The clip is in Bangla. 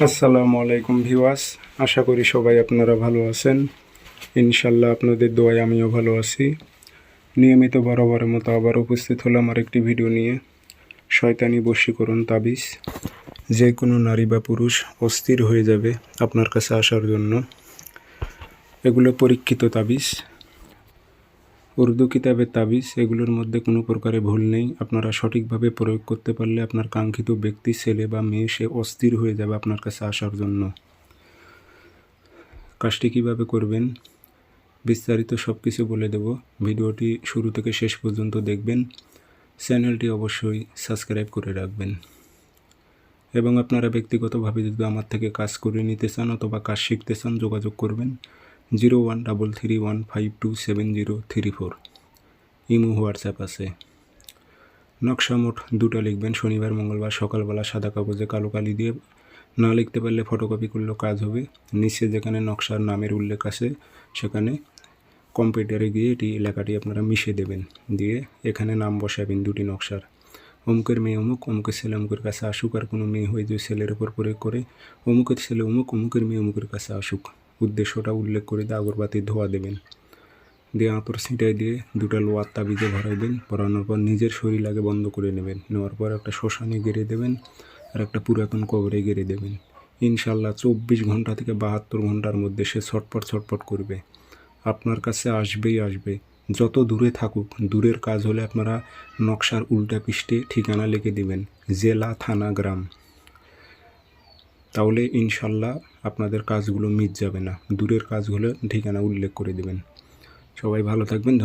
আসসালামু আলাইকুম ভিউয়ার্স, আশা করি সবাই আপনারা ভালো আছেন। ইনশাল্লাহ আপনাদের দোয়ায় আমিও ভালো আছি। নিয়মিত বরাবরের মতো আবার উপস্থিত হলাম আরেকটি ভিডিও নিয়ে। শয়তানি বশীকরণ তাবিজ। যে কোনো নারী বা পুরুষ অস্থির হয়ে যাবে আপনার কাছে আসার জন্য। এগুলো পরীক্ষিত তাবিজ, উর্দু কিতাবের তাবিজ। এগুলোর মধ্যে কোনো প্রকারে ভুল নেই। আপনারা সঠিকভাবে প্রয়োগ করতে পারলে আপনার কাঙ্ক্ষিত ব্যক্তি, ছেলে বা মেয়ে, সে অস্থির হয়ে যাবে আপনার কাছে আসার জন্য। কাজটি কীভাবে করবেন বিস্তারিত সব কিছু বলে দেব। ভিডিওটি শুরু থেকে শেষ পর্যন্ত দেখবেন। চ্যানেলটি অবশ্যই সাবস্ক্রাইব করে রাখবেন। এবং আপনারা ব্যক্তিগতভাবে যদি আমার থেকে কাজ করে নিতে চান অথবা কাজ শিখতে চান, যোগাযোগ করবেন 0133152703 ইমো হোয়াটসঅ্যাপ আছে। নকশা মোট দুটো লিখবেন, শনিবার মঙ্গলবার সকালবেলা সাদা কাগজে কালো কালি দিয়ে। না লিখতে পারলে ফটোকপি করলেও কাজ হবে। নিচে যেখানে নকশার নামের উল্লেখ আছে সেখানে কম্পিউটারে গিয়ে এটি লেখাটি আপনারা মিশিয়ে দেবেন। দিয়ে এখানে নাম বসাবেন দুটি নকশার। অমুকের মেয়ে অমুক, অমুকের ছেলে অমুকের কাছে আসুক। আর কোনো মেয়ে হয়ে যে ছেলের ওপর প্রয়োগ করে অমুকের ছেলে অমুক, অমুকের মেয়ে অমুকের কাছে আসুক, উদ্দেশ্যটা উল্লেখ করে দিয়ে আগরবাতি ধোয়া দেবেন। দিয়ে আঁতর ছিটাই দিয়ে দুটো লোয়ার তাবিজে ভরাইবেন। ভরানোর পর নিজের শরীর আগে বন্ধ করে নেবেন। নেওয়ার পর একটা শ্মশানে গেড়ে দেবেন আর একটা পুরাতন কবরে গেড়ে দেবেন। ইনশাল্লাহ 24 ঘন্টা থেকে 72 ঘন্টার মধ্যে সে ছটপট ছটপট করবে, আপনার কাছে আসবেই আসবে। যত দূরে থাকুক, দূরের কাজ হলে আপনারা নকশার উল্টা পৃষ্ঠে ঠিকানা লিখে দেবেন, জেলা, থানা, গ্রাম। তাহলে ইনশাল্লাহ আপনাদের কাজগুলো মিস যাবে না। দূরের কাজ হলে ঠিকানা উল্লেখ করে দেবেন। সবাই ভালো থাকবেন।